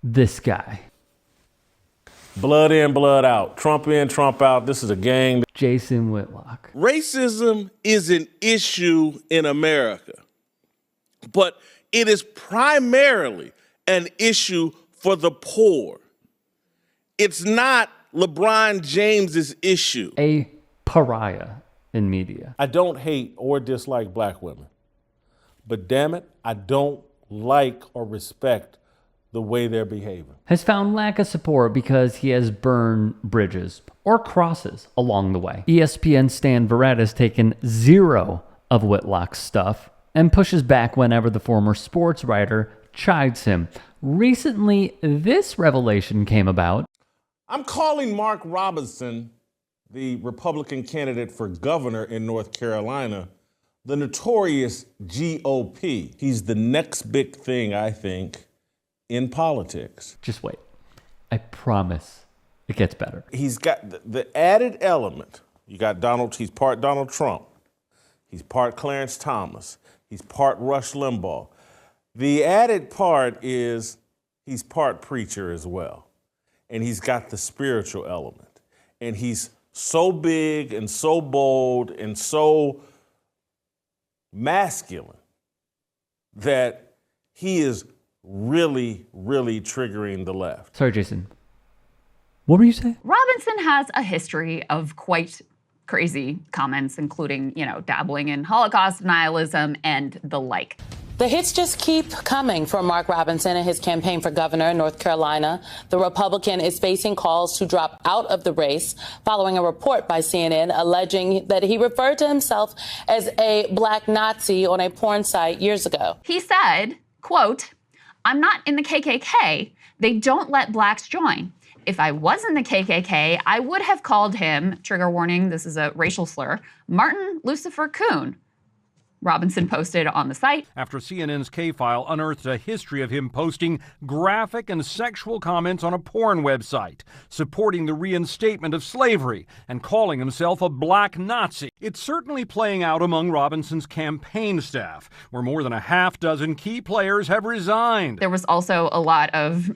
This guy. Blood in, blood out. Trump in, Trump out. This is a gang. Jason Whitlock. Racism is an issue in America, but it is primarily an issue for the poor. It's not LeBron James's issue. A pariah in media. I don't hate or dislike black women, but damn it, I don't like or respect the way they're behaving. Has found lack of support because he has burned bridges or crosses along the way. ESPN Stan Verrett has taken zero of Whitlock's stuff and pushes back whenever the former sports writer chides him. Recently, this revelation came about. I'm calling Mark Robinson, the Republican candidate for governor in North Carolina, the notorious GOP. He's the next big thing, I think, in politics. Just wait. I promise it gets better. He's got the added element. You got he's part Donald Trump. He's part Clarence Thomas. He's part Rush Limbaugh. The added part is he's part preacher as well. And he's got the spiritual element. And he's so big and so bold and so masculine that he is really, really triggering the left. Sorry, Jason. What were you saying? Robinson has a history of quite crazy comments, including, dabbling in Holocaust denialism and the like. The hits just keep coming for Mark Robinson and his campaign for governor in North Carolina. The Republican is facing calls to drop out of the race following a report by CNN alleging that he referred to himself as a black Nazi on a porn site years ago. He said, quote, "I'm not in the KKK. They don't let blacks join. If I was in the KKK, I would have called him," trigger warning, this is a racial slur, "Martin Lucifer Coon." Robinson posted on the site. After CNN's K-File unearthed a history of him posting graphic and sexual comments on a porn website, supporting the reinstatement of slavery, and calling himself a black Nazi. It's certainly playing out among Robinson's campaign staff, where more than a half dozen key players have resigned. There was also a lot of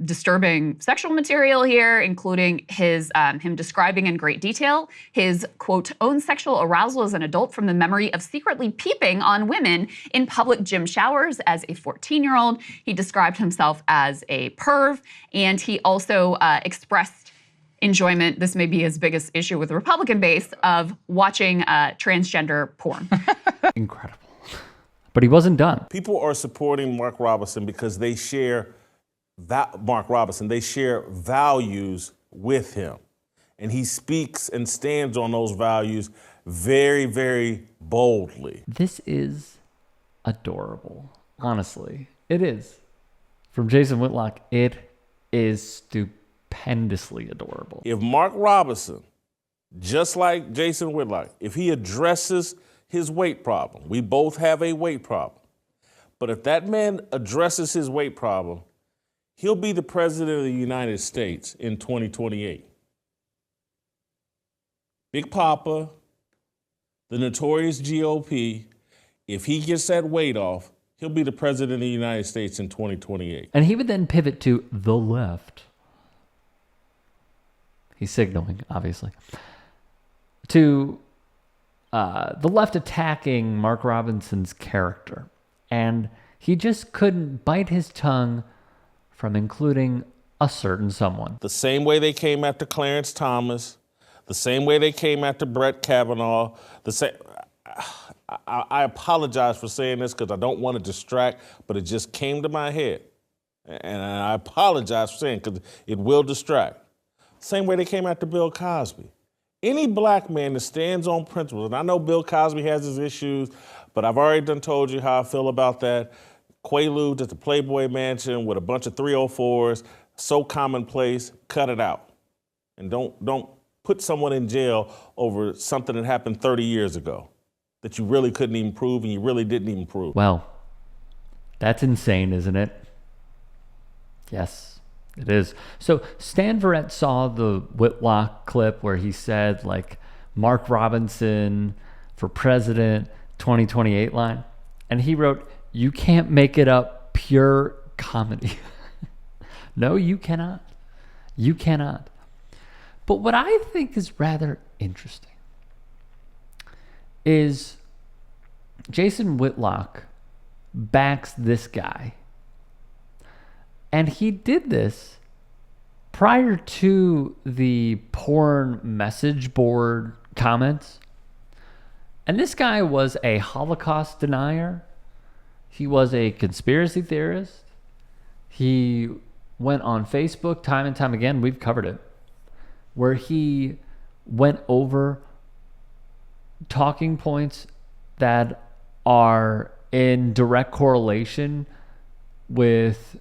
disturbing sexual material here, including him describing in great detail his, quote, "own sexual arousal as an adult from the memory of secretly peeping on women in public gym showers as a 14-year-old. He described himself as a perv, and he also expressed enjoyment, this may be his biggest issue with the Republican base, of watching transgender porn. Incredible. But he wasn't done. People are supporting Mark Robinson because they share they share values with him. And he speaks and stands on those values very, very boldly. This is adorable. Honestly, it is. From Jason Whitlock, it is stupendously adorable. If Mark Robinson, just like Jason Whitlock, if he addresses his weight problem, we both have a weight problem, but if that man addresses his weight problem, he'll be the president of the United States in 2028. Big Papa, the notorious GOP, if he gets that weight off, he'll be the president of the United States in 2028. And he would then pivot to the left. He's signaling, obviously. To the left attacking Mark Robinson's character. And he just couldn't bite his tongue from including a certain someone. The same way they came after Clarence Thomas, the same way they came after Brett Kavanaugh, I apologize for saying this because I don't want to distract, but it just came to my head. And I apologize for saying it because it will distract. Same way they came after Bill Cosby. Any black man that stands on principles, and I know Bill Cosby has his issues, but I've already done told you how I feel about that. Quaaludes at the Playboy Mansion with a bunch of 304s, so commonplace, cut it out. And don't put someone in jail over something that happened 30 years ago that you really couldn't even prove and you really didn't even prove. Well, that's insane, isn't it? Yes, it is. So Stan Verrett saw the Whitlock clip where he said, like, Mark Robinson for president 2028 line. And he wrote, "You can't make it up, pure comedy." No, you cannot. You cannot. But what I think is rather interesting is Jason Whitlock backs this guy. And he did this prior to the porn message board comments. And this guy was a Holocaust denier. He was a conspiracy theorist. He went on Facebook time and time again, we've covered it, where he went over talking points that are in direct correlation with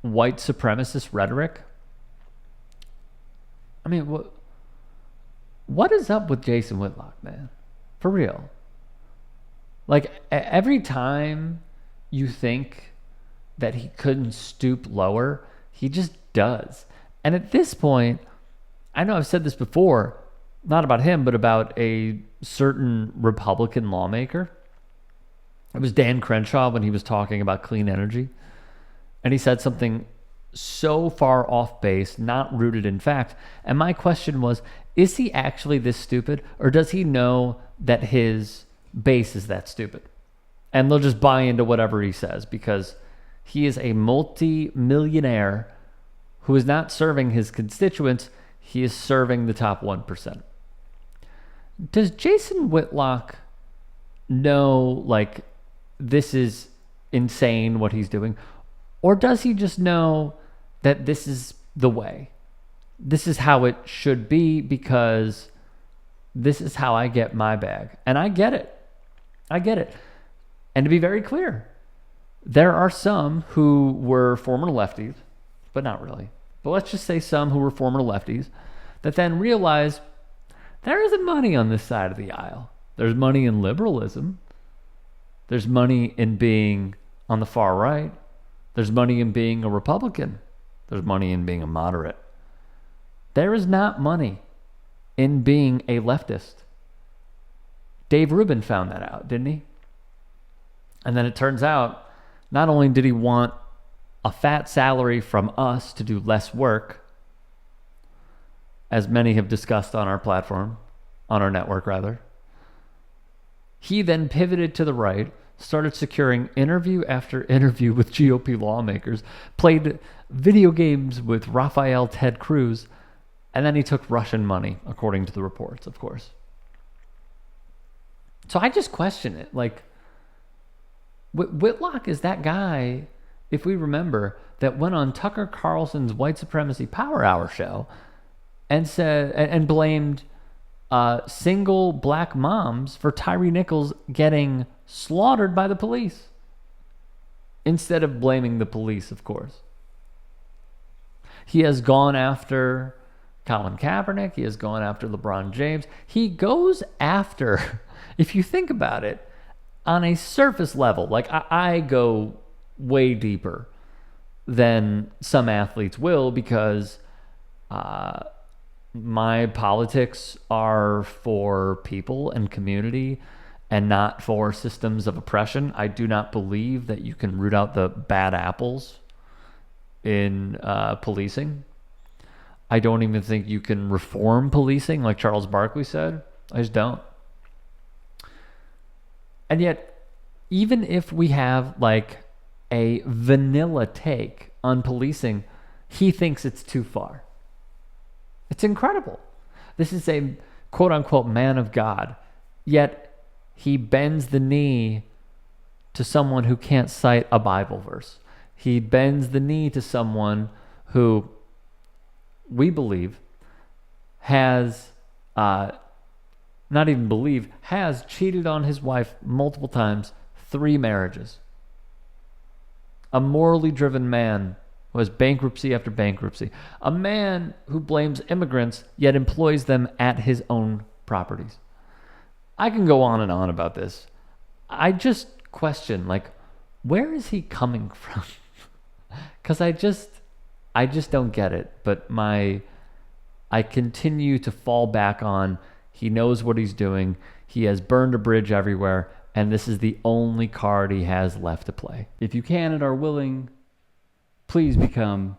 white supremacist rhetoric. I mean, what is up with Jason Whitlock, man? For real. Like, every time you think that he couldn't stoop lower, he just does. And at this point, I know I've said this before, not about him, but about a certain Republican lawmaker. It was Dan Crenshaw when he was talking about clean energy. And he said something so far off base, not rooted in fact. And my question was, is he actually this stupid? Or does he know that his base is that stupid? And they'll just buy into whatever he says because he is a multi-millionaire who is not serving his constituents. He is serving the top 1%. Does Jason Whitlock know, like, this is insane what he's doing? Or does he just know that this is the way? This is how it should be because this is how I get my bag. And I get it. I get it. And to be very clear, there are some who were former lefties, but not really. But let's just say some who were former lefties that then realize there isn't money on this side of the aisle. There's money in liberalism. There's money in being on the far right. There's money in being a Republican. There's money in being a moderate. There is not money in being a leftist. Dave Rubin found that out, didn't he? And then it turns out, not only did he want a fat salary from us to do less work, as many have discussed on our platform, on our network rather, he then pivoted to the right, started securing interview after interview with GOP lawmakers, played video games with Rafael Ted Cruz, and then he took Russian money, according to the reports, of course. So I just question it. Like, Whitlock is that guy, if we remember, that went on Tucker Carlson's White Supremacy Power Hour show and said and blamed single black moms for Tyree Nichols getting slaughtered by the police, instead of blaming the police, of course. He has gone after Colin Kaepernick. He has gone after LeBron James. He goes after, if you think about it, on a surface level, like I go way deeper than some athletes will because my politics are for people and community and not for systems of oppression. I do not believe that you can root out the bad apples in policing. I don't even think you can reform policing like Charles Barkley said. I just don't. And yet, even if we have like a vanilla take on policing, he thinks it's too far. It's incredible. This is a quote unquote man of God, yet he bends the knee to someone who can't cite a Bible verse. He bends the knee to someone who we believe has has cheated on his wife multiple times, 3 marriages. A morally driven man who has bankruptcy after bankruptcy. A man who blames immigrants yet employs them at his own properties. I can go on and on about this. I just question, like, where is he coming from? Because I just don't get it. But I continue to fall back on, he knows what he's doing. He has burned a bridge everywhere, and this is the only card he has left to play. If you can and are willing, please become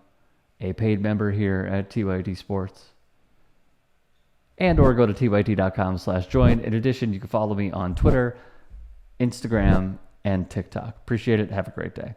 a paid member here at TYT Sports. And or go to tyt.com/join. In addition, you can follow me on Twitter, Instagram, and TikTok. Appreciate it. Have a great day.